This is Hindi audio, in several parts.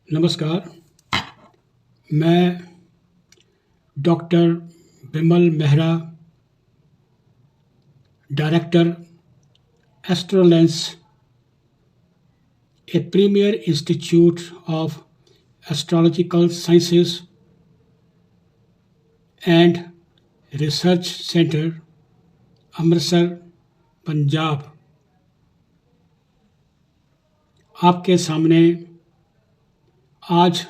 नमस्कार। मैं doctor Bimal Mehra, director Astrolens, a premier institute of astrological sciences and research centre, Amritsar, Punjab, आपके सामने आज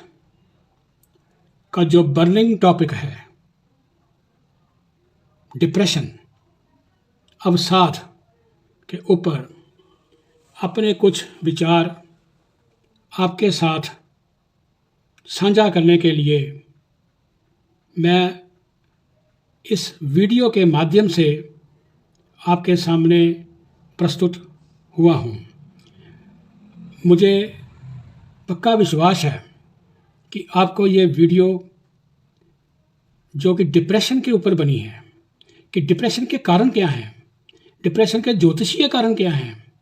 का जो बर्निंग टॉपिक है, डिप्रेशन, अवसाद के ऊपर अपने कुछ विचार आपके साथ साझा करने के लिए मैं इस वीडियो के माध्यम से आपके सामने प्रस्तुत हुआ हूँ। मुझे पक्का विश्वास है कि आपको ये वीडियो जो कि डिप्रेशन के ऊपर बनी है, कि डिप्रेशन के कारण क्या हैं, डिप्रेशन के ज्योतिषीय कारण क्या हैं,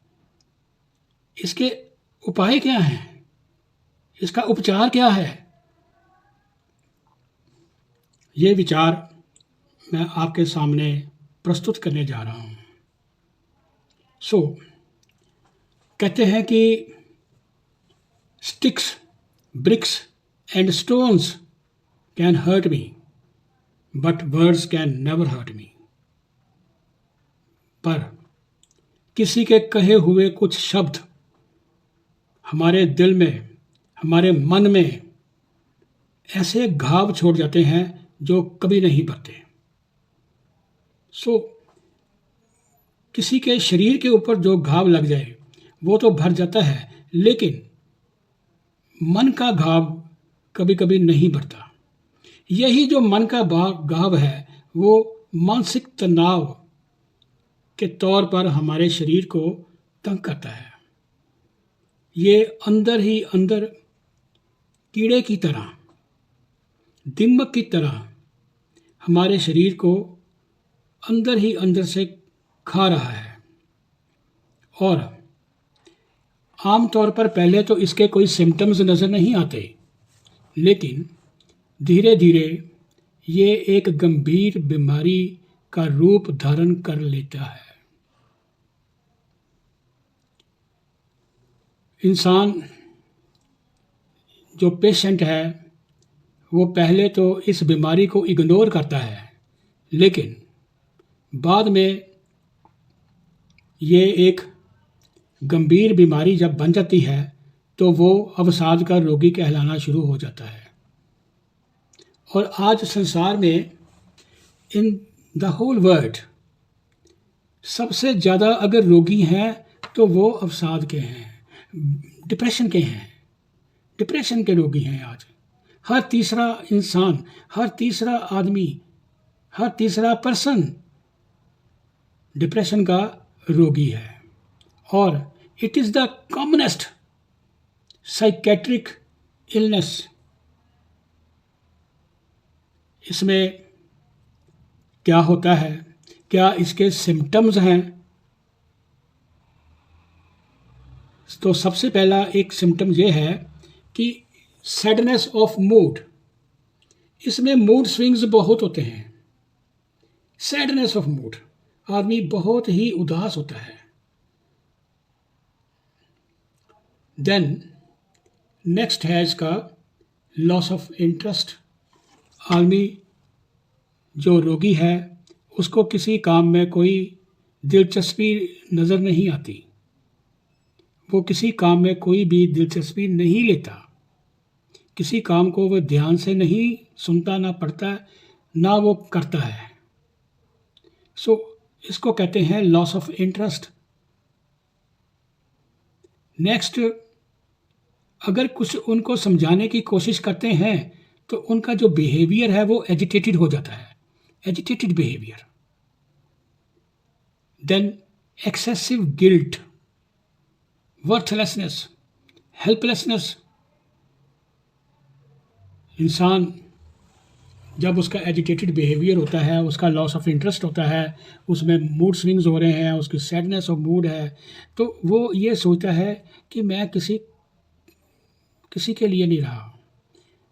इसके उपाय क्या हैं, इसका उपचार क्या है, ये विचार मैं आपके सामने प्रस्तुत करने जा रहा हूँ। कहते हैं कि sticks, bricks and stones can hurt me, but words can never hurt me. पर किसी के कहे हुए कुछ शब्द हमारे दिल में, हमारे मन में ऐसे घाव छोड़ जाते हैं जो कभी नहीं भरते। किसी के शरीर के ऊपर जो घाव लग जाए वो तो भर जाता है, लेकिन मन का घाव कभी कभी नहीं भरता। यही जो मन का घाव है वो मानसिक तनाव के तौर पर हमारे शरीर को तंग करता है। ये अंदर ही अंदर कीड़े की तरह, दीमक की तरह हमारे शरीर को अंदर ही अंदर से खा रहा है। और आमतौर पर पहले तो इसके कोई सिम्टम्स नज़र नहीं आते, लेकिन धीरे धीरे ये एक गंभीर बीमारी का रूप धारण कर लेता है। इंसान जो पेशेंट है वो पहले तो इस बीमारी को इग्नोर करता है, लेकिन बाद में ये एक गंभीर बीमारी जब बन जाती है तो वो अवसाद का रोगी कहलाना शुरू हो जाता है। और आज संसार में, इन द होल वर्ल्ड, सबसे ज़्यादा अगर रोगी हैं तो वो अवसाद के हैं, डिप्रेशन के हैं, डिप्रेशन के रोगी हैं। आज हर तीसरा इंसान, हर तीसरा आदमी, हर तीसरा पर्सन डिप्रेशन का रोगी है। और it is the commonest psychiatric illness. इसमें क्या होता है, क्या इसके सिम्टम्स हैं? तो सबसे पहला एक सिम्टम ये है कि सैडनेस ऑफ मूड। इसमें मूड स्विंग्स बहुत होते हैं। सैडनेस ऑफ मूड, आदमी बहुत ही उदास होता है। देन नेक्स्ट है इसका लॉस ऑफ इंटरेस्ट। आदमी जो रोगी है उसको किसी काम में कोई दिलचस्पी नज़र नहीं आती, वो किसी काम में कोई भी दिलचस्पी नहीं लेता, किसी काम को वो ध्यान से नहीं सुनता, ना पढ़ता, ना वो करता है। इसको कहते हैं लॉस ऑफ इंटरेस्ट। नेक्स्ट, अगर कुछ उनको समझाने की कोशिश करते हैं तो उनका जो बिहेवियर है वो एजिटेटेड हो जाता है, agitated behaviour. Then excessive guilt, worthlessness, helplessness. इंसान जब उसका एजिटेटेड बिहेवियर होता है, उसका लॉस ऑफ इंटरेस्ट होता है, उसमें मूड स्विंग्स हो रहे हैं, उसकी सैडनेस ऑफ मूड है, तो वो ये सोचता है कि मैं किसी के लिए नहीं रहा,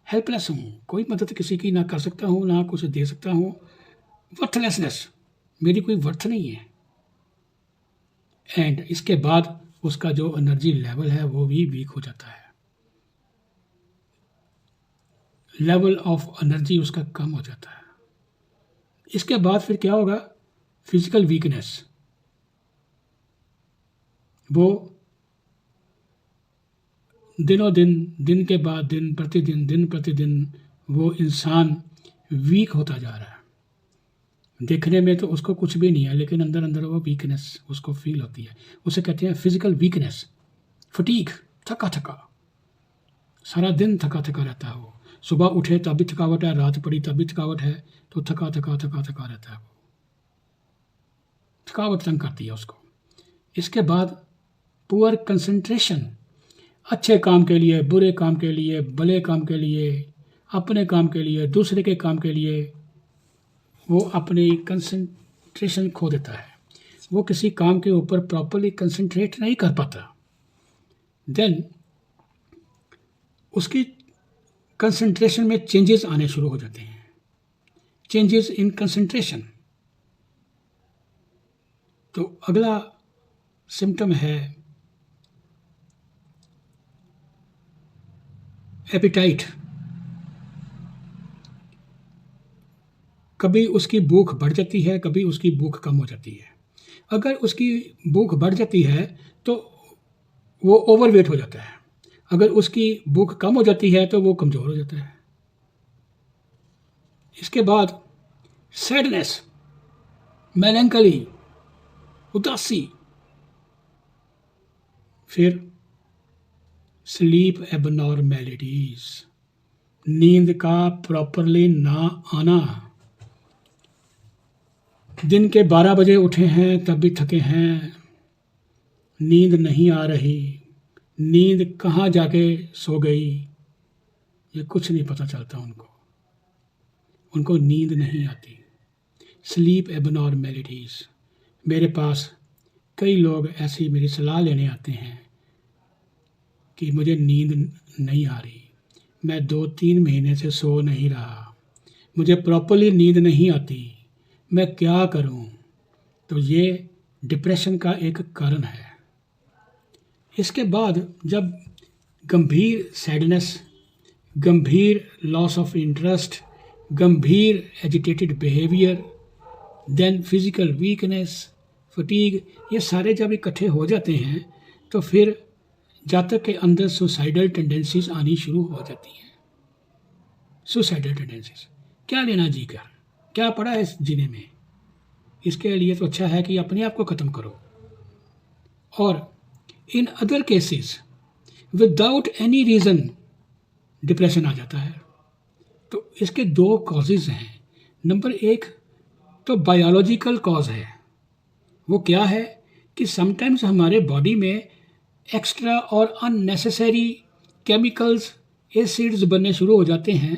हेल्पलेस हूँ, कोई मदद किसी की ना कर सकता हूँ, ना कुछ दे सकता हूँ, वर्थलेसनेस, मेरी कोई वर्थ नहीं है। एंड इसके बाद उसका जो एनर्जी लेवल है वो भी वीक हो जाता है, लेवल ऑफ एनर्जी उसका कम हो जाता है। इसके बाद फिर क्या होगा? Physical weakness. वो दिनों दिन, दिन के बाद दिन, प्रतिदिन वो इंसान वीक होता जा रहा है। देखने में तो उसको कुछ भी नहीं है, लेकिन अंदर अंदर वो वीकनेस उसको फील होती है। उसे कहते हैं फिजिकल वीकनेस, फटीग, थका थका, सारा दिन थका थका रहता है वो। सुबह उठे तब भी थकावट है, रात पड़ी तब भी थकावट है, तो थका थका थका थका रहता है वो। थकावट तंग करती है उसको। इसके बाद पुअर कंसंट्रेशन, अच्छे काम के लिए, बुरे काम के लिए, भले काम के लिए, अपने काम के लिए, दूसरे के काम के लिए वो अपनी कंसंट्रेशन खो देता है। वो किसी काम के ऊपर प्रॉपरली कंसंट्रेट नहीं कर पाता। देन उसकी कंसंट्रेशन में चेंजेस आने शुरू हो जाते हैं, चेंजेस इन कंसंट्रेशन। तो अगला सिम्टम है एपिटाइट। कभी उसकी भूख बढ़ जाती है, कभी उसकी भूख कम हो जाती है। अगर उसकी भूख बढ़ जाती है तो वो ओवरवेट हो जाता है, अगर उसकी भूख कम हो जाती है तो वो कमज़ोर हो जाता है। इसके बाद सैडनेस, मेलैंकली, उदासी। फिर स्लीप एबनॉर्मेलिटीज, नींद का प्रॉपरली ना आना। दिन के 12 बजे उठे हैं तब भी थके हैं, नींद नहीं आ रही, नींद कहाँ जाके सो गई ये कुछ नहीं पता चलता उनको नींद नहीं आती। Sleep abnormalities. मेरे पास कई लोग ऐसी मेरी सलाह लेने आते हैं कि मुझे नींद नहीं आ रही, मैं 2-3 महीने से सो नहीं रहा, मुझे प्रॉपरली नींद नहीं आती, मैं क्या करूं? तो ये डिप्रेशन का एक कारण है। इसके बाद जब गंभीर सैडनेस, गंभीर लॉस ऑफ इंटरेस्ट, गंभीर agitated behaviour, then physical weakness, fatigue, ये सारे जब इकट्ठे हो जाते हैं तो फिर जातक के अंदर सुसाइडल टेंडेंसीज आनी शुरू हो जाती हैं। सुसाइडल टेंडेंसीज, क्या लेना जी कर, क्या पड़ा है इस जीने में, इसके लिए तो अच्छा है कि अपने आप को ख़त्म करो। और in other cases without any reason depression आ जाता है। तो इसके 2 कॉजेज़ हैं। नंबर 1 तो बायोलॉजिकल कॉज है। वो क्या है कि समटाइम्स हमारे बॉडी में एक्स्ट्रा और अननेसेसरी केमिकल्स, एसिड्स बनने शुरू हो जाते हैं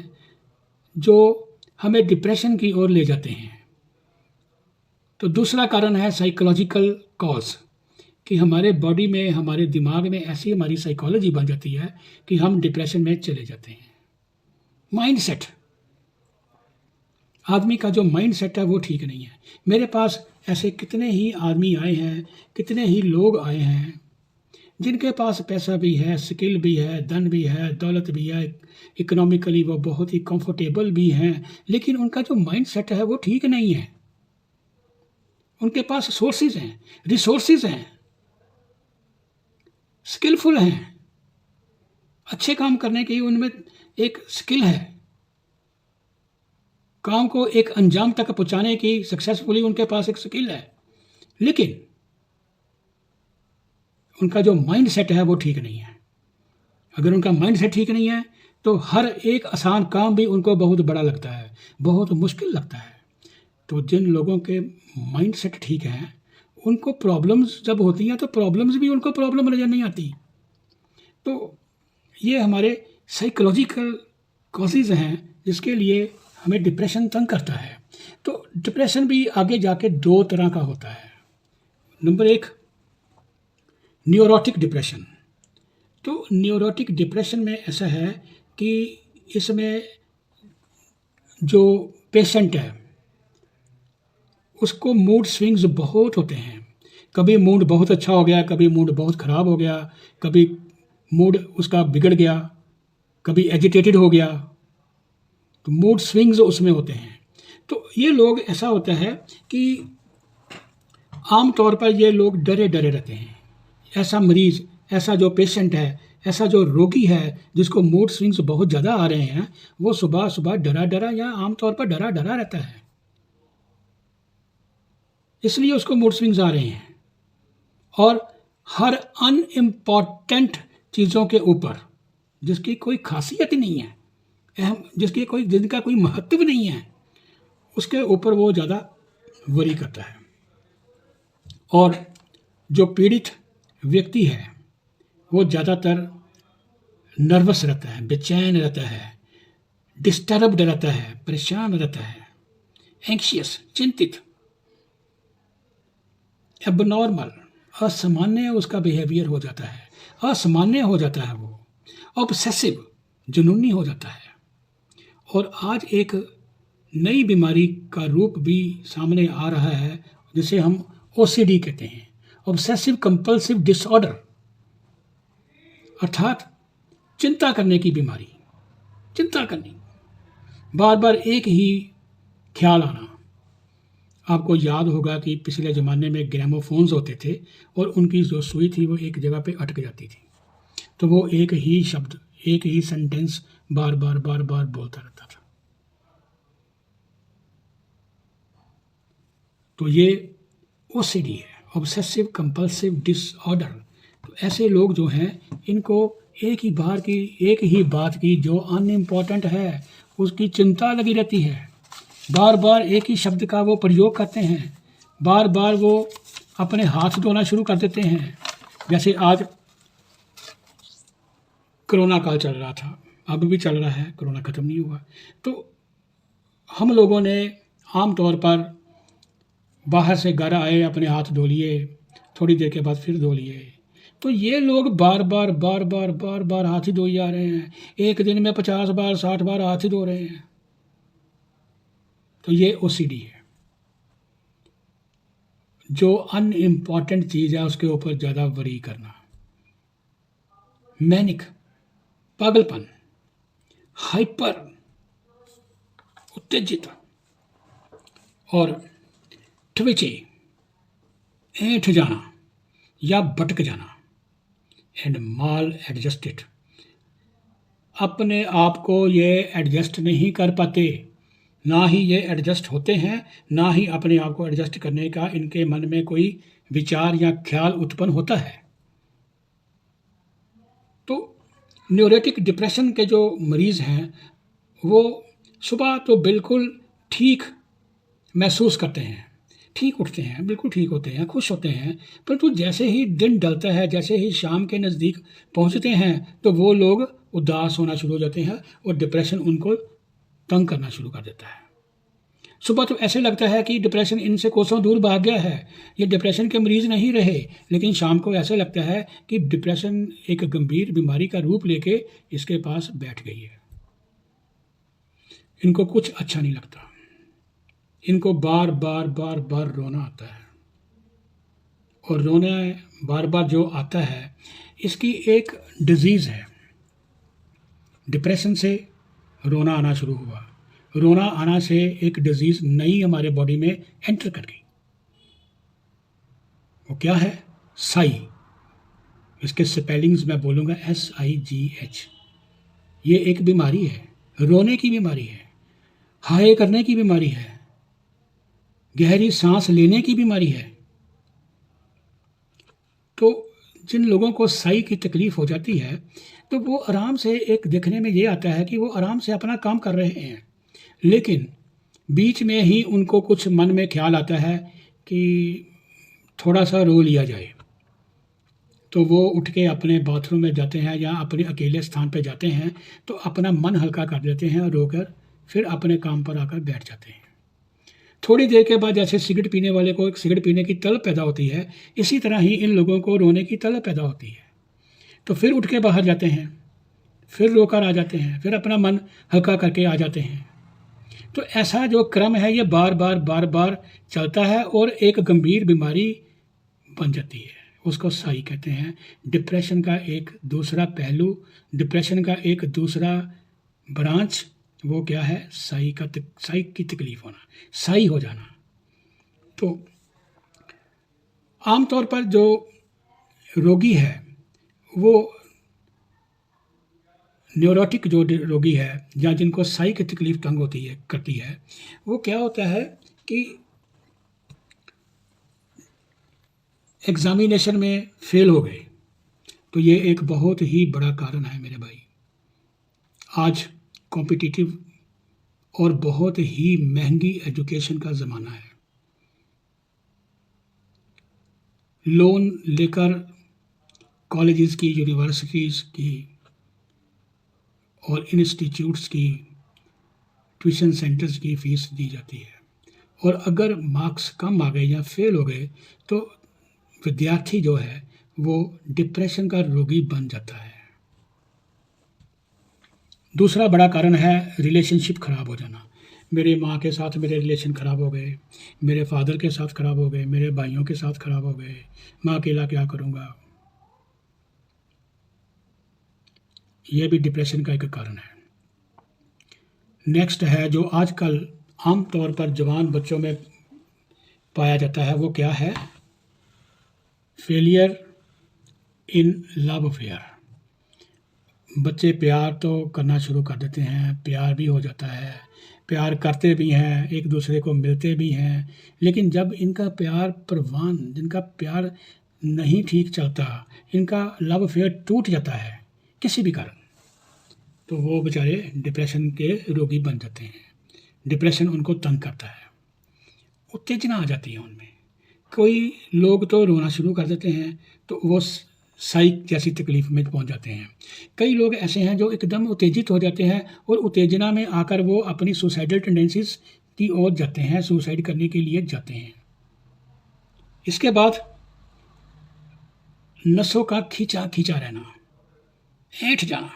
जो हमें डिप्रेशन की ओर ले जाते हैं। तो दूसरा कारण है साइकोलॉजिकल कॉज, कि हमारे बॉडी में, हमारे दिमाग में ऐसी हमारी साइकोलॉजी बन जाती है कि हम डिप्रेशन में चले जाते हैं। माइंडसेट, आदमी का जो माइंडसेट है वो ठीक नहीं है। मेरे पास ऐसे कितने ही आदमी आए हैं, कितने ही लोग आए हैं जिनके पास पैसा भी है, स्किल भी है, धन भी है, दौलत भी है, इकोनॉमिकली वो बहुत ही कंफर्टेबल भी हैं, लेकिन उनका जो माइंडसेट है वो ठीक नहीं है। उनके पास सोर्सेज हैं, रिसोर्सेज हैं, स्किलफुल हैं, अच्छे काम करने की उनमें एक स्किल है, काम को एक अंजाम तक पहुंचाने की सक्सेसफुली उनके पास एक स्किल है, लेकिन उनका जो माइंड सेट है वो ठीक नहीं है। अगर उनका माइंड सेट ठीक नहीं है तो हर एक आसान काम भी उनको बहुत बड़ा लगता है, बहुत मुश्किल लगता है। तो जिन लोगों के माइंड सेट ठीक हैं उनको प्रॉब्लम्स जब होती हैं तो प्रॉब्लम्स भी उनको प्रॉब्लम नज़र नहीं आती। तो ये हमारे साइकोलॉजिकल कॉजेज़ हैं जिसके लिए हमें डिप्रेशन तंग करता है। तो डिप्रेशन भी आगे जाके 2 तरह का होता है। Number 1 neurotic depression. तो न्यूरोटिक डिप्रेशन में ऐसा है कि इसमें जो पेशेंट है उसको मूड स्विंग्स बहुत होते हैं। कभी मूड बहुत अच्छा हो गया, कभी मूड बहुत ख़राब हो गया, कभी मूड उसका बिगड़ गया, कभी एजिटेटेड हो गया। तो मूड स्विंग्स उसमें होते हैं। तो ये लोग, ऐसा होता है कि आम तौर पर ये लोग डरे डरे रहते हैं। ऐसा मरीज़, ऐसा जो पेशेंट है, ऐसा जो रोगी है जिसको मूड स्विंग्स बहुत ज़्यादा आ रहे हैं, वो सुबह सुबह डरा डरा या आमतौर पर डरा डरा रहता है, इसलिए उसको मूड स्विंग्स आ रहे हैं। और हर अनइम्पॉर्टेंट चीज़ों के ऊपर जिसकी कोई खासियत ही नहीं है, जिनका कोई महत्व नहीं है, उसके ऊपर वो ज़्यादा वरी करता है। और जो पीड़ित व्यक्ति है वो ज़्यादातर नर्वस रहता है, बेचैन रहता है, डिस्टर्ब्ड रहता है, परेशान रहता है, एंक्शियस, चिंतित, एबनॉर्मल, असामान्य उसका बिहेवियर हो जाता है, असामान्य हो जाता है, वो ऑब्सेसिव, जुनूनी हो जाता है। और आज एक नई बीमारी का रूप भी सामने आ रहा है जिसे हम ओसीडी कहते हैं, ऑब्सेसिव कंपल्सिव डिसऑर्डर, अर्थात चिंता करने की बीमारी। चिंता करनी, बार बार एक ही ख्याल आना। आपको याद होगा कि पिछले ज़माने में ग्रामोफोन्स होते थे और उनकी जो सुई थी वो एक जगह पे अटक जाती थी, तो वो एक ही शब्द, एक ही सेंटेंस बार बार बोलता रहता था। तो ये ओसीडी है, ऑब्सेसिव कंपल्सिव डिसऑर्डर। तो ऐसे लोग जो हैं, इनको एक ही बात की जो अनइम्पॉर्टेंट है उसकी चिंता लगी रहती है। बार बार एक ही शब्द का वो प्रयोग करते हैं, बार बार वो अपने हाथ धोना शुरू कर देते हैं। जैसे आज कोरोना काल चल रहा था, अब भी चल रहा है, कोरोना ख़त्म नहीं हुआ। तो हम लोगों ने आम तौर पर बाहर से घर आए, अपने हाथ धो लिए, थोड़ी देर के बाद फिर धो लिए। तो ये लोग बार बार हाथ ही धोई जा रहे हैं। एक दिन में 50 बार 60 बार हाथ ही धो रहे हैं। तो ये ओसीडी है। जो अनइम्पॉर्टेंट चीज़ है उसके ऊपर ज़्यादा वरी करना। मैनिक, पागलपन, हाइपर, उत्तेजित और ट्विची, ऐंठ जाना या भटक जाना, एंड माल एडजस्टेड, अपने आप को ये एडजस्ट नहीं कर पाते, ना ही ये एडजस्ट होते हैं, ना ही अपने आप को एडजस्ट करने का इनके मन में कोई विचार या ख्याल उत्पन्न होता है। तो न्यूरोटिक डिप्रेशन के जो मरीज़ हैं वो सुबह तो बिल्कुल ठीक महसूस करते हैं, ठीक उठते हैं, बिल्कुल ठीक होते हैं, खुश होते हैं, परंतु जैसे ही दिन ढलता है, जैसे ही शाम के नज़दीक पहुंचते हैं, तो वो लोग उदास होना शुरू हो जाते हैं और डिप्रेशन उनको तंग करना शुरू कर देता है। सुबह तो ऐसे लगता है कि डिप्रेशन इनसे कोसों दूर भाग गया है, ये डिप्रेशन के मरीज़ नहीं रहे, लेकिन शाम को ऐसे लगता है कि डिप्रेशन एक गंभीर बीमारी का रूप लेके इसके पास बैठ गई है। इनको कुछ अच्छा नहीं लगता, इनको बार बार रोना आता है। और रोना बार बार जो आता है, इसकी एक डिजीज़ है। डिप्रेशन से रोना आना शुरू हुआ, रोना आना से एक डिजीज़ नई हमारे बॉडी में एंटर कर गई। वो क्या है? साई। इसके स्पेलिंग्स मैं बोलूँगा SIGH। ये एक बीमारी है, रोने की बीमारी है, हाय करने की बीमारी है, गहरी सांस लेने की बीमारी है। तो जिन लोगों को साई की तकलीफ़ हो जाती है, तो वो आराम से, एक देखने में ये आता है कि वो आराम से अपना काम कर रहे हैं, लेकिन बीच में ही उनको कुछ मन में ख्याल आता है कि थोड़ा सा रो लिया जाए। तो वो उठ के अपने बाथरूम में जाते हैं या अपने अकेले स्थान पर जाते हैं, तो अपना मन हल्का कर देते हैं और रोकर फिर अपने काम पर आकर बैठ जाते हैं। थोड़ी देर के बाद जैसे सिगरेट पीने वाले को एक सिगरेट पीने की तलब पैदा होती है, इसी तरह ही इन लोगों को रोने की तलब पैदा होती है। तो फिर उठ के बाहर जाते हैं, फिर रोकर आ जाते हैं, फिर अपना मन हल्का करके आ जाते हैं। तो ऐसा जो क्रम है ये बार बार चलता है और एक गंभीर बीमारी बन जाती है। उसको साई कहते हैं। डिप्रेशन का एक दूसरा पहलू, डिप्रेशन का एक दूसरा ब्रांच वो क्या है? साई की तकलीफ होना, साई हो जाना। तो आमतौर पर जो रोगी है वो न्यूरोटिक जो रोगी है या जिनको साई की तकलीफ तंग करती है, वो क्या होता है कि एग्जामिनेशन में फेल हो गए। तो ये एक बहुत ही बड़ा कारण है मेरे भाई। आज कॉम्पिटिटिव और बहुत ही महंगी एजुकेशन का ज़माना है। लोन लेकर कॉलेजेस की, यूनिवर्सिटीज़ की और इंस्टीट्यूट्स की, ट्यूशन सेंटर्स की फ़ीस दी जाती है। और अगर मार्क्स कम आ गए या फेल हो गए तो विद्यार्थी जो है वो डिप्रेशन का रोगी बन जाता है। दूसरा बड़ा कारण है रिलेशनशिप ख़राब हो जाना। मेरी माँ के साथ मेरे रिलेशन ख़राब हो गए, मेरे फादर के साथ ख़राब हो गए, मेरे भाइयों के साथ ख़राब हो गए, मैं अकेला क्या करूँगा। ये भी डिप्रेशन का एक कारण है। नेक्स्ट है जो आजकल आम तौर पर जवान बच्चों में पाया जाता है, वो क्या है? Failure in love affair. बच्चे प्यार तो करना शुरू कर देते हैं, प्यार भी हो जाता है, प्यार करते भी हैं, एक दूसरे को मिलते भी हैं, लेकिन जब इनका प्यार परवान, जिनका प्यार नहीं ठीक चलता, इनका लव अफेयर टूट जाता है किसी भी कारण, तो वो बेचारे डिप्रेशन के रोगी बन जाते हैं। डिप्रेशन उनको तंग करता है, उत्तेजना आ जाती है उनमें। कोई लोग तो रोना शुरू कर देते हैं, तो वो साइक जैसी तकलीफ में पहुंच जाते हैं। कई लोग ऐसे हैं जो एकदम उत्तेजित हो जाते हैं और उत्तेजना में आकर वो अपनी सुसाइडल टेंडेंसीज की ओर जाते हैं, सुसाइड करने के लिए जाते हैं। इसके बाद नसों का खींचा खींचा रहना, ऐंठ जाना।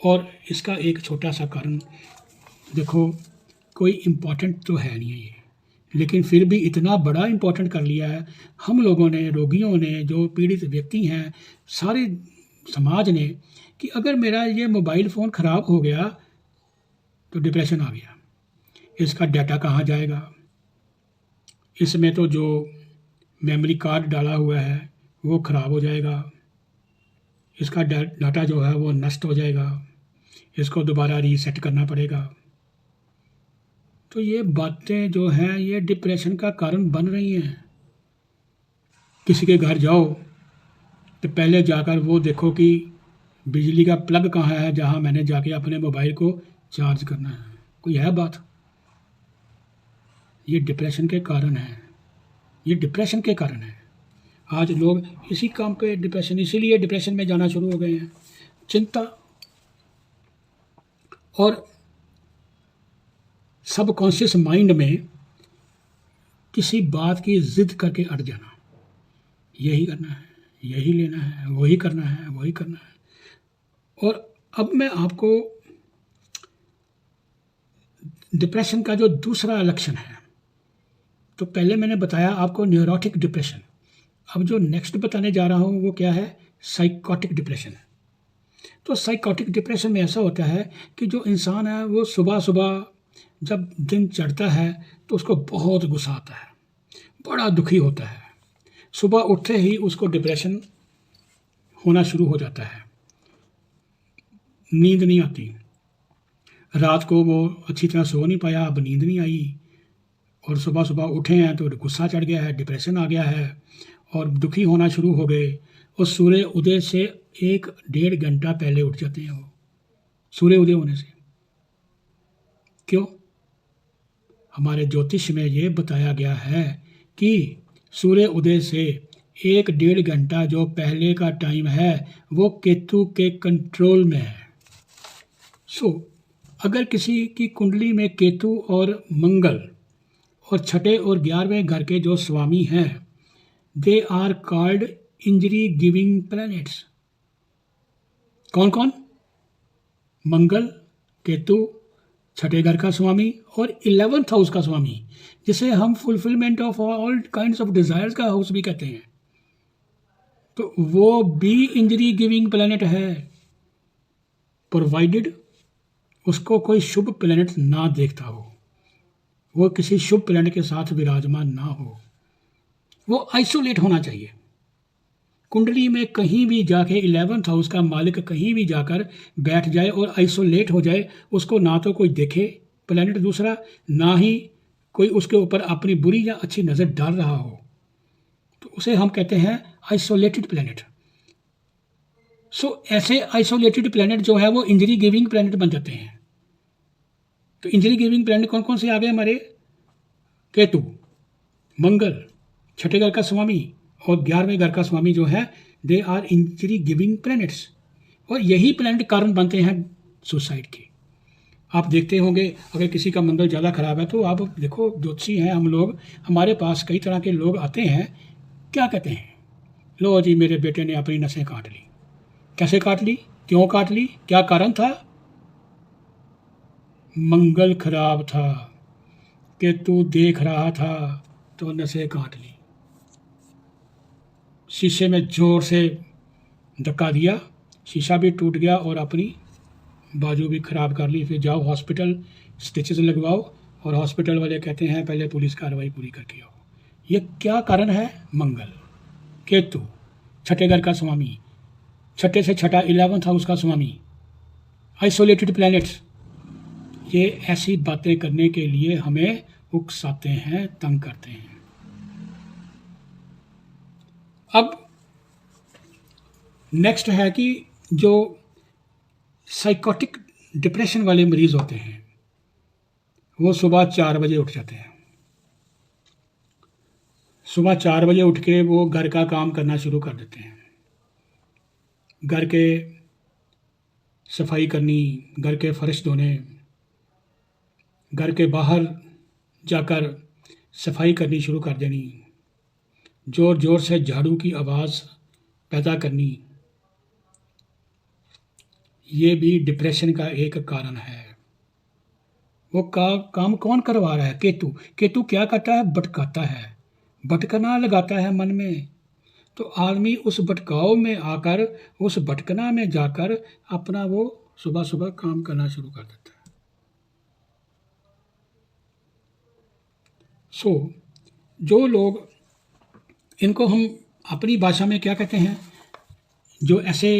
और इसका एक छोटा सा कारण देखो, कोई इम्पोर्टेंट तो है नहीं है ये, लेकिन फिर भी इतना बड़ा इम्पोर्टेंट कर लिया है हम लोगों ने, रोगियों ने, जो पीड़ित व्यक्ति हैं, सारे समाज ने, कि अगर मेरा ये मोबाइल फ़ोन ख़राब हो गया तो डिप्रेशन आ गया। इसका डाटा कहाँ जाएगा? इसमें तो जो मेमोरी कार्ड डाला हुआ है वो ख़राब हो जाएगा, इसका डाटा जो है वो नष्ट हो जाएगा, इसको दोबारा रीसेट करना पड़ेगा। तो ये बातें जो हैं ये डिप्रेशन का कारण बन रही हैं। किसी के घर जाओ तो पहले जाकर वो देखो कि बिजली का प्लग कहाँ है जहाँ मैंने जाके अपने मोबाइल को चार्ज करना है। कोई है बात? ये डिप्रेशन के कारण है, ये डिप्रेशन के कारण है। आज लोग इसी काम पे इसीलिए डिप्रेशन में जाना शुरू हो गए हैं। चिंता और सबकॉन्शियस माइंड में किसी बात की जिद करके अड़ जाना, यही करना है, यही लेना है, वही करना है, वही करना है। और अब मैं आपको डिप्रेशन का जो दूसरा लक्षण है, तो पहले मैंने बताया आपको न्यूरोटिक डिप्रेशन, अब जो नेक्स्ट बताने जा रहा हूँ वो क्या है? Psychotic depression. तो साइकोटिक डिप्रेशन में ऐसा होता है कि जो इंसान है वो सुबह सुबह जब दिन चढ़ता है तो उसको बहुत गुस्सा आता है, बड़ा दुखी होता है। सुबह उठते ही उसको डिप्रेशन होना शुरू हो जाता है, नींद नहीं आती, रात को वो अच्छी तरह सो नहीं पाया, अब नींद नहीं आई, और सुबह सुबह उठे हैं तो गुस्सा चढ़ गया है, डिप्रेशन आ गया है और दुखी होना शुरू हो गए। और सूर्य उदय से 1-1.5 घंटा पहले उठ जाते हैं वो, सूर्य उदय होने से। क्यों? हमारे ज्योतिष में ये बताया गया है कि सूर्य उदय से 1-1.5 घंटा जो पहले का टाइम है वो केतु के कंट्रोल में है। अगर किसी की कुंडली में केतु और मंगल और 6ठे और 11वें घर के जो स्वामी हैं, they are called injury giving planets. कौन कौन? मंगल, केतु, छठे घर का स्वामी और 11th हाउस का स्वामी, जिसे हम fulfilment of all kinds of desires का हाउस भी कहते हैं। तो वो भी इंजरी गिविंग प्लैनेट है, प्रोवाइडेड उसको कोई शुभ प्लैनेट ना देखता हो, वो किसी शुभ प्लैनेट के साथ विराजमान ना हो, वो आइसोलेट होना चाहिए। कुंडली में कहीं भी जाके 11th हाउस का मालिक कहीं भी जाकर बैठ जाए और आइसोलेट हो जाए, उसको ना तो कोई देखे प्लैनेट दूसरा, ना ही कोई उसके ऊपर अपनी बुरी या अच्छी नज़र डाल रहा हो, तो उसे हम कहते हैं आइसोलेटेड प्लैनेट। सो ऐसे आइसोलेटेड प्लैनेट जो है वो इंजरी गिविंग प्लैनेट बन जाते हैं। तो इंजरी गिविंग प्लैनेट कौन कौन से आ गए हमारे? केतु, मंगल, छठे घर का स्वामी और 11वें घर का स्वामी जो है, they are injury giving planets. और यही प्लैनेट कारण बनते हैं सुसाइड के। आप देखते होंगे अगर किसी का मंगल ज़्यादा खराब है तो आप देखो, ज्योतिषी हैं हम लोग, हमारे पास कई तरह के लोग आते हैं, क्या कहते हैं? लो जी मेरे बेटे ने अपनी नसें काट ली। कैसे काट ली? क्यों काट ली? क्या कारण था? मंगल खराब था, केतु देख रहा था तो नसें काट ली। शीशे में जोर से धक्का दिया, शीशा भी टूट गया और अपनी बाजू भी खराब कर ली। फिर जाओ हॉस्पिटल, स्टिचेस लगवाओ, और हॉस्पिटल वाले कहते हैं पहले पुलिस कार्रवाई पूरी करके आओ। ये क्या कारण है? मंगल, केतु, छठे घर का स्वामी, छठे से छठा 11th हाउस का स्वामी, आइसोलेटेड प्लैनेट्स, ये ऐसी बातें करने के लिए हमें उकसाते हैं, तंग करते हैं। अब नेक्स्ट है कि जो साइकोटिक डिप्रेशन वाले मरीज होते हैं वो सुबह 4 बजे उठ जाते हैं। सुबह 4 बजे उठ के वो घर का काम करना शुरू कर देते हैं। घर के सफाई करनी, घर के फर्श धोने, घर के बाहर जाकर सफाई करनी शुरू कर देनी, ज़ोर ज़ोर से झाड़ू की आवाज़ पैदा करनी, ये भी डिप्रेशन का एक कारण है। वो काम कौन करवा रहा है? केतु। केतु क्या करता है? भटकाता है, भटकना लगाता है मन में। तो आदमी उस भटकाव में आकर, उस भटकना में जाकर अपना वो सुबह सुबह काम करना शुरू कर देता है। सो जो लोग, इनको हम अपनी भाषा में क्या कहते हैं, जो ऐसे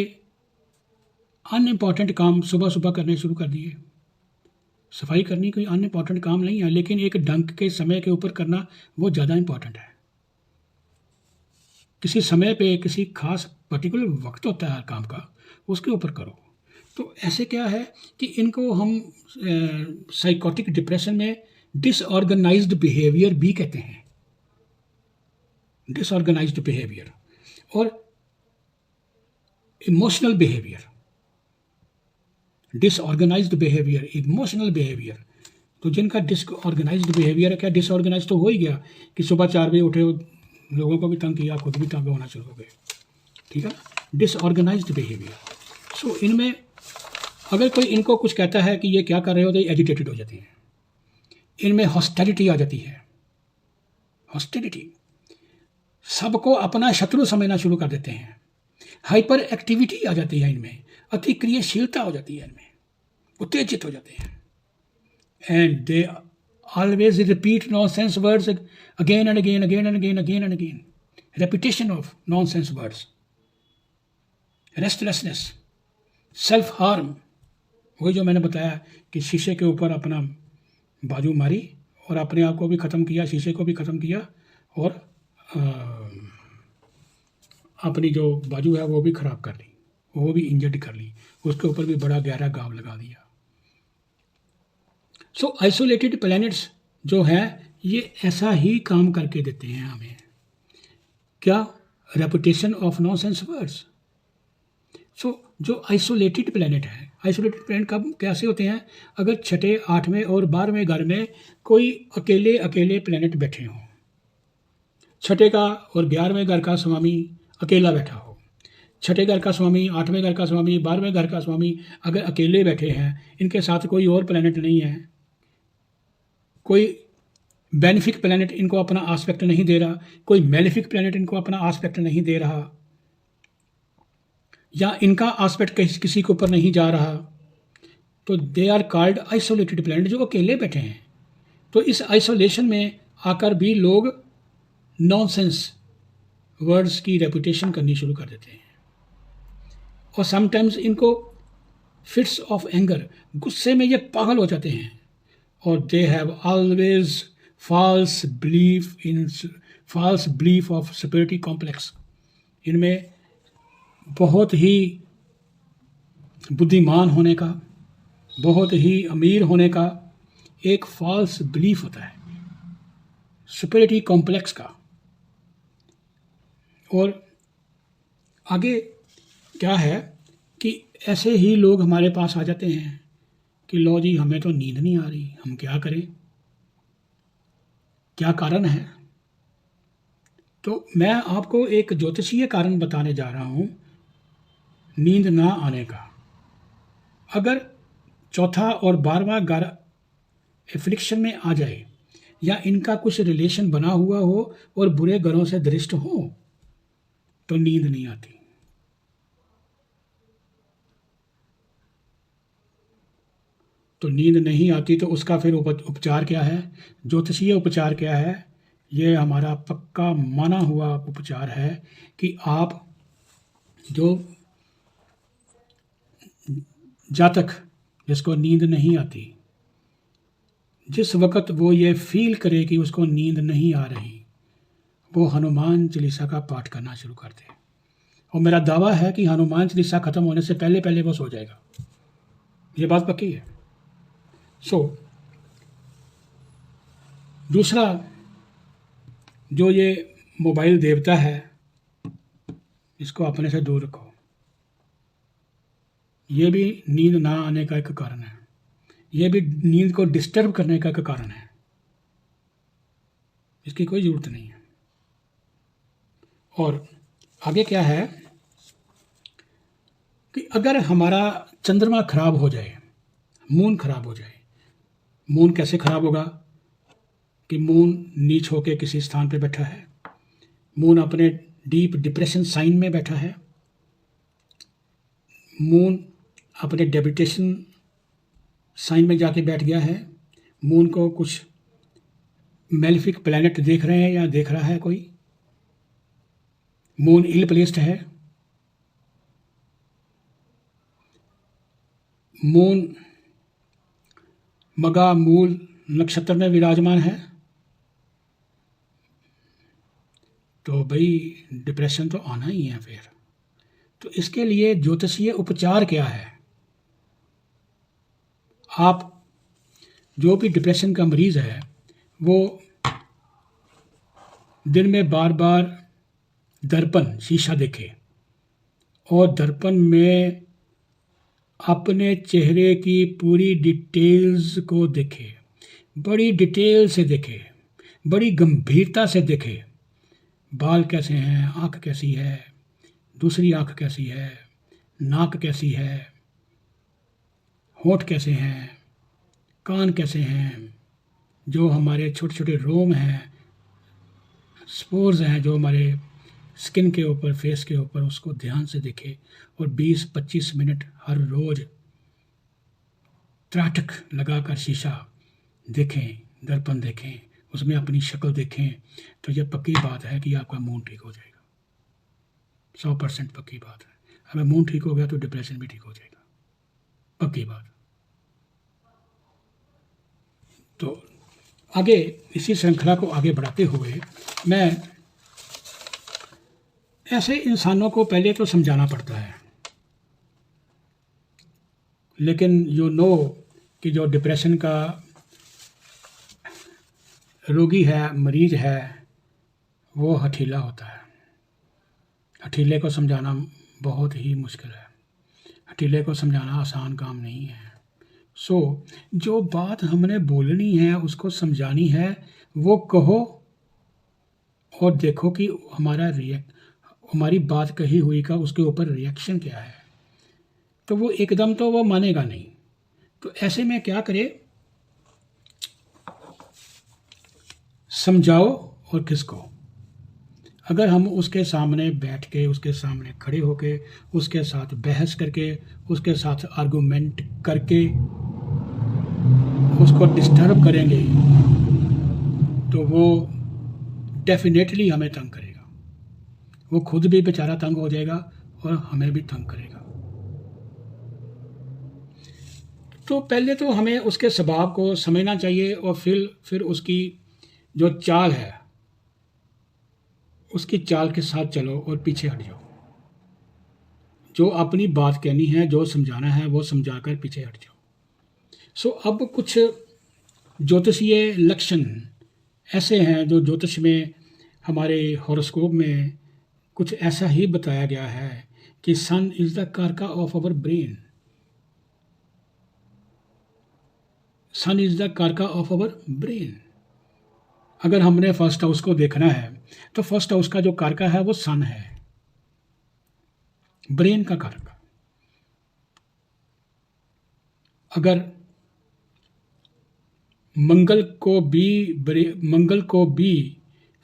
अनइम्पॉर्टेंट काम सुबह सुबह करने शुरू कर दिए। सफाई करनी कोई अनइम्पॉर्टेंट काम नहीं है, लेकिन एक ढंग के समय के ऊपर करना वो ज़्यादा इम्पॉर्टेंट है। किसी समय पे किसी खास पर्टिकुलर वक्त होता है काम का, उसके ऊपर करो। तो ऐसे क्या है कि इनको हम साइकोटिक डिप्रेशन में डिसऑर्गेनाइज्ड बिहेवियर भी कहते हैं। डिसऑर्गेनाइज्ड बिहेवियर और emotional behaviour. Disorganised behaviour, emotional behaviour. तो जिनका डिसऑर्गेनाइज्ड बिहेवियर है, क्या डिसऑर्गेनाइज तो हो ही गया कि सुबह 4 बजे उठे, लोगों को भी तंग किया, खुद भी तंग होना शुरू हो गए। ठीक है, डिसऑर्गेनाइज्ड बिहेवियर। सो इनमें अगर कोई इनको कुछ कहता है कि ये क्या कर रहे हो, तो ये एजिटेटेड हो जाती हैं। इनमें हॉस्टिलिटी आ जाती है। हॉस्टिलिटी, सबको अपना शत्रु समझना शुरू कर देते हैं। हाइपर एक्टिविटी आ जाती है इनमें, अति क्रियाशीलता हो जाती है इनमें, उत्तेजित हो जाते हैं। And they always repeat nonsense words again and again, again and again, again and again. Repetition of nonsense words, restlessness, self harm. वही जो मैंने बताया कि शीशे के ऊपर अपना बाजू मारी और अपने आप को भी ख़त्म किया, शीशे को भी ख़त्म किया, और अपनी जो बाजू है वो भी ख़राब कर ली, वो भी इंजर्ड कर ली, उसके ऊपर भी बड़ा गहरा घाव लगा दिया। सो आइसोलेटेड प्लैनेट्स जो है ये ऐसा ही काम करके देते हैं हमें। क्या? Reputation of nonsense words. So जो आइसोलेटेड प्लैनेट है, आइसोलेटेड प्लैनेट कब कैसे होते हैं? अगर छठे, 8वें और 12वें घर में कोई अकेले अकेले प्लैनेट बैठे हों। छठे का और 11वें घर का स्वामी अकेला बैठा हो, छठे घर का स्वामी, आठवें घर का स्वामी, 12वें घर का स्वामी अगर अकेले बैठे हैं, इनके साथ कोई और प्लैनेट नहीं है, कोई बेनिफिक प्लैनेट इनको अपना आस्पेक्ट नहीं दे रहा, कोई मेलिफिक प्लैनेट इनको अपना आस्पेक्ट नहीं दे रहा, या इनका आस्पेक्ट किसी के ऊपर नहीं जा रहा, तो they are called isolated planet, जो अकेले बैठे हैं। तो इस आइसोलेशन में आकर भी लोग नॉनसेंस वर्ड्स की रेपुटेशन करनी शुरू कर देते हैं, और समटाइम्स इनको फिट्स ऑफ एंगर, गुस्से में ये पागल हो जाते हैं, और they have always false belief of superiority complex. इनमें बहुत ही बुद्धिमान होने का, बहुत ही अमीर होने का एक फॉल्स बिलीफ होता है, सुपीरियरिटी कॉम्प्लेक्स का। और आगे क्या है कि ऐसे ही लोग हमारे पास आ जाते हैं कि लो जी, हमें तो नींद नहीं आ रही, हम क्या करें, क्या कारण है। तो मैं आपको एक ज्योतिषीय कारण बताने जा रहा हूँ नींद ना आने का। अगर चौथा और 12वां घर एफ्लिक्शन में आ जाए, या इनका कुछ रिलेशन बना हुआ हो और बुरे घरों से दृष्ट हो, तो नींद नहीं आती। तो नींद नहीं आती तो उसका फिर उपचार क्या है, ज्योतिषीय उपचार क्या है? ये हमारा पक्का माना हुआ उपचार है कि आप जो जातक जिसको नींद नहीं आती, जिस वक़्त वो ये फील करे कि उसको नींद नहीं आ रही, वो हनुमान चालीसा का पाठ करना शुरू कर दे। और मेरा दावा है कि हनुमान चालीसा ख़त्म होने से पहले पहले वो सो जाएगा, ये बात पक्की है। दूसरा, जो ये मोबाइल देवता है, इसको अपने से दूर रखो। ये भी नींद ना आने का एक कारण है, ये भी नींद को डिस्टर्ब करने का एक कारण है, इसकी कोई ज़रूरत नहीं है। और आगे क्या है कि अगर हमारा चंद्रमा खराब हो जाए, मून खराब हो जाए, मून कैसे खराब होगा कि मून नीच होकर किसी स्थान पे बैठा है, मून अपने डीप डिप्रेशन साइन में बैठा है, मून अपने डेबिटेशन साइन में जाके बैठ गया है, मून को कुछ मेलिफिक प्लैनेट देख रहे हैं या देख रहा है कोई, मून इल प्लेस्ड है, मून मगा मूल नक्षत्र में विराजमान है, तो भाई डिप्रेशन तो आना ही है फिर। तो इसके लिए ज्योतिषीय उपचार क्या है? आप जो भी डिप्रेशन का मरीज़ है, वो दिन में बार बार दर्पण शीशा देखे और दर्पण में अपने चेहरे की पूरी डिटेल्स को देखे, बड़ी डिटेल से देखे, बड़ी गंभीरता से देखे। बाल कैसे हैं, आँख कैसी है, दूसरी आँख कैसी है, नाक कैसी है, होंठ कैसे हैं, कान कैसे हैं, जो हमारे छोटे छोटे रोम हैं, स्पोर्स हैं जो हमारे स्किन के ऊपर, फेस के ऊपर, उसको ध्यान से देखें। और 20-25 मिनट हर रोज़ त्राटक लगाकर शीशा देखें, दर्पण देखें, उसमें अपनी शक्ल देखें, तो यह पक्की बात है कि आपका मूड ठीक हो जाएगा। 100% पक्की बात है। अगर मूड ठीक हो गया तो डिप्रेशन भी ठीक हो जाएगा, पक्की बात। तो आगे इसी श्रृंखला को आगे बढ़ाते हुए मैं ऐसे इंसानों को पहले तो समझाना पड़ता है, लेकिन यू नो कि जो डिप्रेशन का रोगी है, मरीज है, वो हठीला होता है। हठीले को समझाना बहुत ही मुश्किल है, हठीले को समझाना आसान काम नहीं है। जो बात हमने बोलनी है, उसको समझानी है, वो कहो और देखो कि हमारा हमारी बात कही हुई का उसके ऊपर रिएक्शन क्या है, तो वो एकदम तो वो मानेगा नहीं। तो ऐसे में क्या करे, समझाओ और किसको। अगर हम उसके सामने बैठ के, उसके सामने खड़े होके, उसके साथ बहस करके, उसके साथ आर्गूमेंट करके उसको डिस्टर्ब करेंगे तो वो डेफिनेटली हमें तंग करेगा। वो खुद भी बेचारा तंग हो जाएगा और हमें भी तंग करेगा। तो पहले तो हमें उसके स्वभाव को समझना चाहिए और फिर उसकी जो चाल है उसकी चाल के साथ चलो और पीछे हट जाओ। जो अपनी बात कहनी है, जो समझाना है, वो समझाकर पीछे हट जाओ। सो अब कुछ ज्योतिषीय लक्षण ऐसे हैं जो ज्योतिष में, हमारे हॉरोस्कोप में कुछ ऐसा ही बताया गया है कि sun is the karaka of our brain. Sun is the karaka of our brain. अगर हमने फर्स्ट हाउस को देखना है तो फर्स्ट हाउस का जो कारका है वो सन है, ब्रेन का कारक। अगर मंगल को भी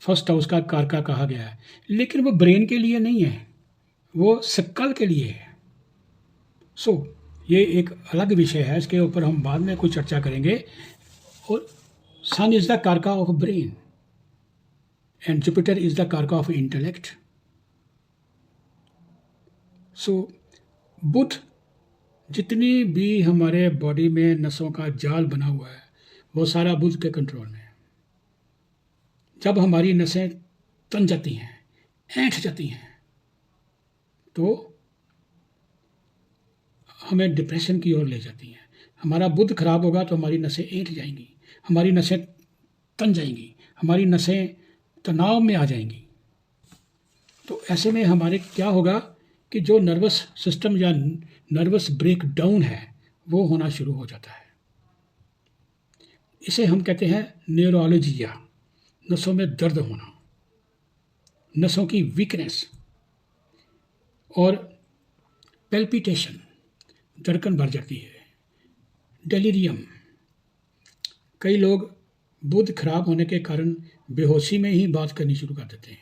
फर्स्ट हाउस का कारका कहा गया है, लेकिन वो ब्रेन के लिए नहीं है, वो स्कल के लिए है। सो ये एक अलग विषय है, इसके ऊपर हम बाद में कुछ चर्चा करेंगे। और सन is the karaka of brain and Jupiter is the karaka of intellect. सो बुध, जितनी भी हमारे बॉडी में नसों का जाल बना हुआ है वो सारा बुध के कंट्रोल में है। जब हमारी नसें तन जाती हैं, ऐंठ जाती हैं, तो हमें डिप्रेशन की ओर ले जाती हैं। हमारा बुध खराब होगा तो हमारी नसें ऐंठ जाएंगी, हमारी नसें तन जाएंगी, हमारी नसें तनाव में आ जाएंगी। तो ऐसे में हमारे क्या होगा कि जो नर्वस सिस्टम या नर्वस ब्रेकडाउन है वो होना शुरू हो जाता है। इसे हम कहते हैं न्यूरोलॉजिया, नसों में दर्द होना, नसों की वीकनेस और पेल्पिटेशन, धड़कन बढ़ जाती है, डेलीरियम। कई लोग बुध खराब होने के कारण बेहोशी में ही बात करनी शुरू कर देते हैं।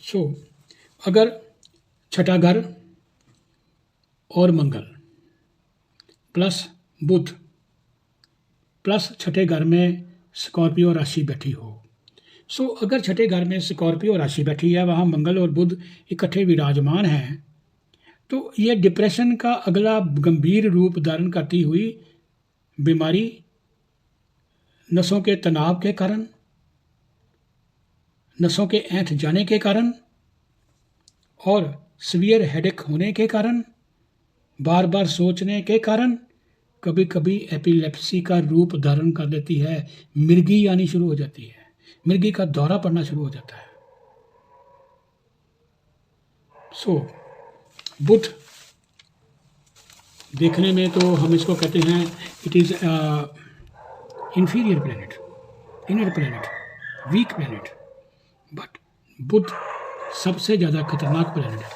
सो अगर छठा घर और मंगल प्लस बुध प्लस छठे घर में स्कॉर्पियो राशि बैठी हो, सो अगर छठे घर में स्कॉर्पियो राशि बैठी है, वहाँ मंगल और बुध इकट्ठे विराजमान हैं, तो ये डिप्रेशन का अगला गंभीर रूप धारण करती हुई बीमारी नसों के तनाव के कारण, नसों के ऐंठ जाने के कारण और सीवियर हेडेक होने के कारण, बार बार सोचने के कारण कभी कभी एपिलेप्सी का रूप धारण कर लेती है, मिर्गी आनी शुरू हो जाती है, मिर्गी का दौरा पड़ना शुरू हो जाता है। सो बुध देखने में तो हम इसको कहते हैं it is inferior planet, inner planet, weak planet, but Budh सबसे ज़्यादा खतरनाक प्लैनेट है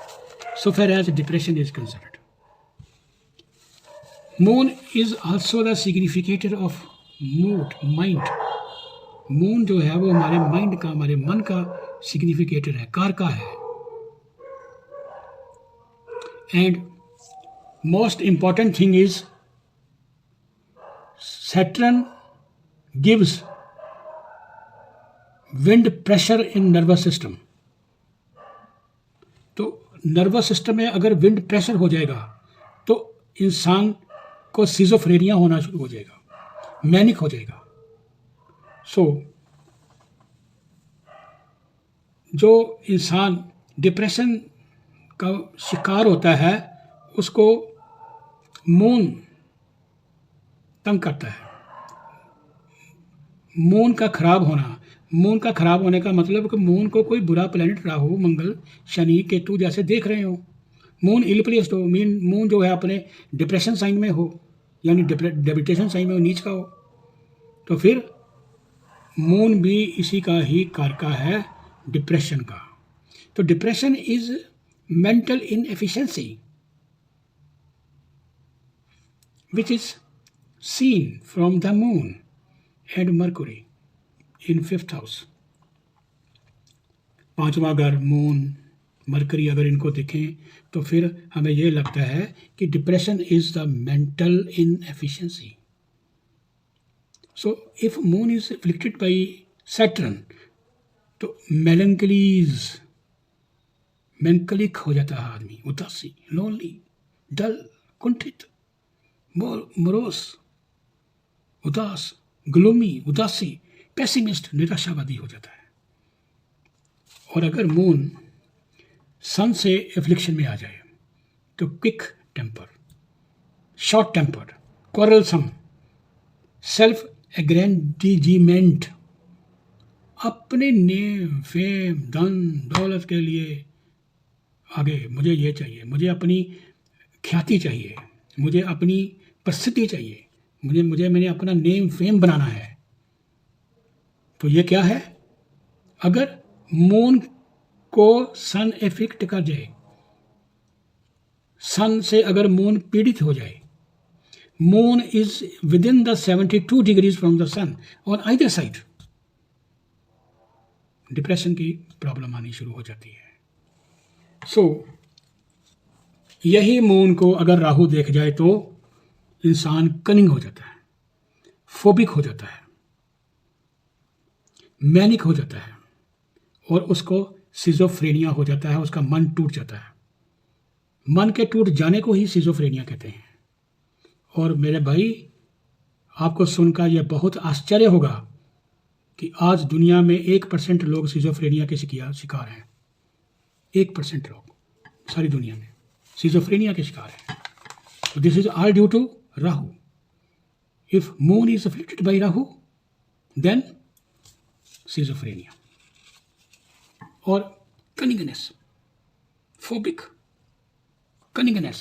so far as depression is concerned. Moon is also the significator of mood, mind. Moon जो है वो हमारे माइंड का, हमारे मन का सिग्निफिकेटर है, कारका है। And most important thing is Saturn gives wind pressure in nervous system. तो नर्वस सिस्टम में अगर विंड प्रेशर हो जाएगा तो इंसान को सिजोफ्रेनिया होना शुरू हो जाएगा, मैनिक हो जाएगा। सो जो इंसान डिप्रेशन का शिकार होता है उसको मून तंग करता है। मून का खराब होने का मतलब कि मून को कोई बुरा प्लैनेट राहु, मंगल, शनि, केतु जैसे देख रहे हो, मून इल प्लेस्ड हो, मून जो है अपने डिप्रेशन साइन में हो, यानी डेबिटेशन साइन में हो, नीच का हो, तो फिर मून भी इसी का ही कारका है, डिप्रेशन का। तो depression is mental inefficiency which is seen from the moon and Mercury in fifth house. पांचवा घर मून मरकरी अगर इनको देखें तो फिर हमें यह लगता है कि depression is the mental inefficiency. So if moon is afflicted by Saturn तो मेलंकलिक हो जाता है आदमी, उदासी, लोनली, डल, कुंठित, मोरोस, उदास, ग्लूमी, उदासी, पेसिमिस्ट, निराशावादी हो जाता है. और अगर मून सन से एफ्लिक्शन में आ जाए तो quick temper, short tempered, quarrelsome, self aggrandisement, अपने नेम, फेम, धन दौलत के लिए आगे, मुझे ये चाहिए, मुझे अपनी ख्याति चाहिए, मुझे अपनी प्रसिद्धि चाहिए, मैंने अपना नेम फेम बनाना है. तो ये क्या है? अगर मून को सन इफेक्ट कर जाए, सन से अगर मून पीड़ित हो जाए, moon is within the 72 degrees from the sun on either side, depression की प्रॉब्लम आनी शुरू हो जाती है. यही मून को अगर राहु देख जाए तो इंसान कनिंग हो जाता है, फोबिक हो जाता है, मैनिक हो जाता है और उसको सिजोफ्रेनिया हो जाता है, उसका मन टूट जाता है. मन के टूट जाने को ही सिजोफ्रेनिया कहते हैं. और मेरे भाई, आपको सुनकर यह बहुत आश्चर्य होगा कि आज दुनिया में 1% लोग सिजोफ्रेनिया के शिकार हैं. 1% लोग सारी दुनिया में सिजोफ्रेनिया के शिकार हैं. So this is all due to Rahu. If moon is afflicted by Rahu, then schizophrenia. और cunningness, phobic, cunningness,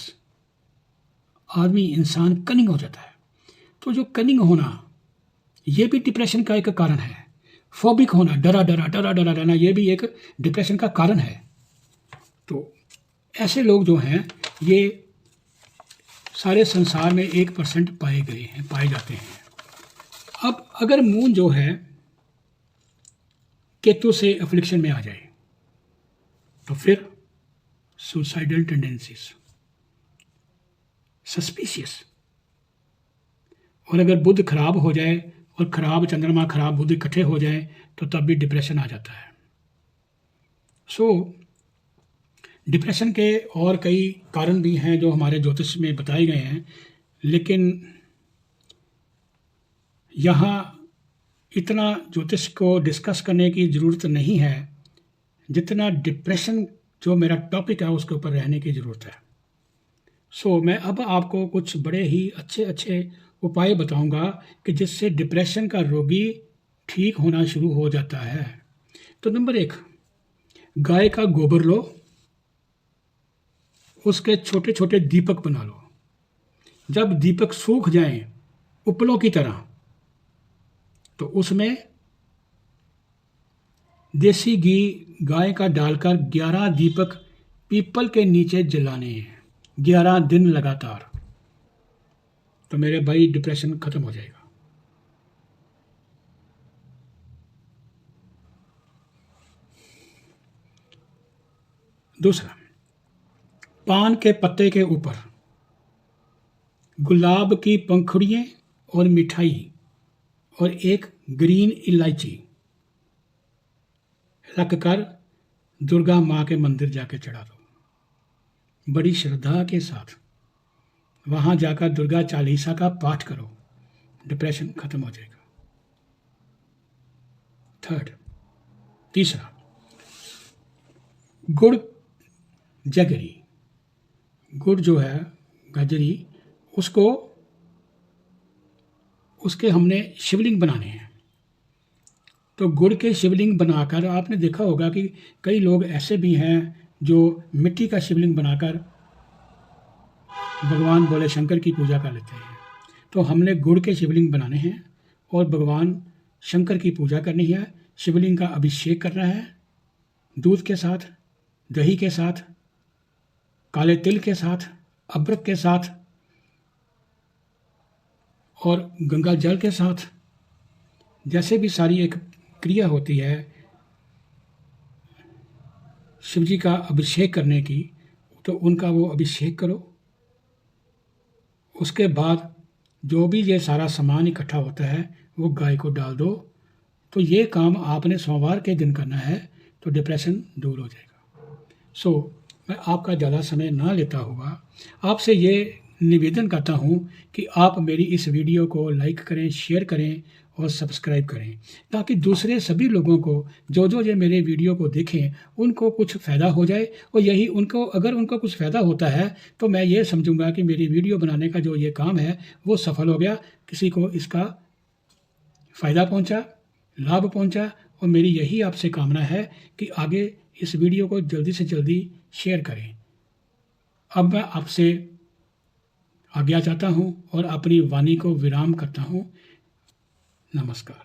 आदमी इंसान कनिंग हो जाता है. तो जो कनिंग होना ये भी डिप्रेशन का एक कारण है. फोबिक होना, डरा रहना, ये भी एक डिप्रेशन का कारण है. तो ऐसे लोग जो हैं ये सारे संसार में 1% पाए जाते हैं. अब अगर मून जो है केतु से अफ्लिक्शन में आ जाए तो फिर सुसाइडल टेंडेंसीज, सस्पिशियस. और अगर बुध खराब हो जाए और खराब चंद्रमा, खराब बुध इकट्ठे हो जाए तो तब भी डिप्रेशन आ जाता है. डिप्रेशन के और कई कारण भी हैं जो हमारे ज्योतिष में बताए गए हैं, लेकिन यहाँ इतना ज्योतिष को डिस्कस करने की ज़रूरत नहीं है जितना डिप्रेशन जो मेरा टॉपिक है उसके ऊपर रहने की ज़रूरत है. मैं अब आपको कुछ बड़े ही अच्छे उपाय बताऊंगा कि जिससे डिप्रेशन का रोगी ठीक होना शुरू हो जाता है. तो नंबर 1, गाय का गोबर लो, उसके छोटे छोटे दीपक बना लो. जब दीपक सूख जाएं उपलों की तरह तो उसमें देसी घी गाय का डालकर 11 दीपक पीपल के नीचे जलाने हैं 11 दिन लगातार. तो मेरे भाई डिप्रेशन खत्म हो जाएगा. दूसरा, पान के पत्ते के ऊपर गुलाब की पंखुड़ियाँ और मिठाई और एक ग्रीन इलायची रखकर दुर्गा माँ के मंदिर जाकर चढ़ा दो. बड़ी श्रद्धा के साथ वहाँ जाकर दुर्गा चालीसा का पाठ करो, डिप्रेशन खत्म हो जाएगा. तीसरा, गुड़ जगरी, गुड़ जो है गजरी, उसके हमने शिवलिंग बनाने हैं. तो गुड़ के शिवलिंग बनाकर आपने देखा होगा कि कई लोग ऐसे भी हैं जो मिट्टी का शिवलिंग बनाकर भगवान भोले शंकर की पूजा कर लेते हैं. तो हमने गुड़ के शिवलिंग बनाने हैं और भगवान शंकर की पूजा करनी है. शिवलिंग का अभिषेक करना है दूध के साथ दही के साथ, काले तिल के साथ, अदरक के साथ और गंगा जल के साथ, जैसे भी सारी एक क्रिया होती है शिव जी का अभिषेक करने की, तो उनका वो अभिषेक करो। उसके बाद जो भी ये सारा सामान इकट्ठा होता है वो गाय को डाल दो। तो ये काम आपने सोमवार के दिन करना है, तो डिप्रेशन दूर हो जाएगा। मैं आपका ज़्यादा समय ना लेता हुआ आपसे ये निवेदन करता हूँ कि आप मेरी इस वीडियो को लाइक करें, शेयर करें और सब्सक्राइब करें, ताकि दूसरे सभी लोगों को जो ये मेरे वीडियो को देखें उनको कुछ फ़ायदा हो जाए। और यही उनको, अगर उनको कुछ फ़ायदा होता है तो मैं ये समझूंगा कि मेरी वीडियो बनाने का जो ये काम है वो सफल हो गया, किसी को इसका फ़ायदा पहुंचा, लाभ पहुंचा। और मेरी यही आपसे कामना है कि आगे इस वीडियो को जल्दी से जल्दी शेयर करें। अब मैं आपसे आज्ञा चाहता हूँ और अपनी वाणी को विराम करता हूँ। नमस्कार।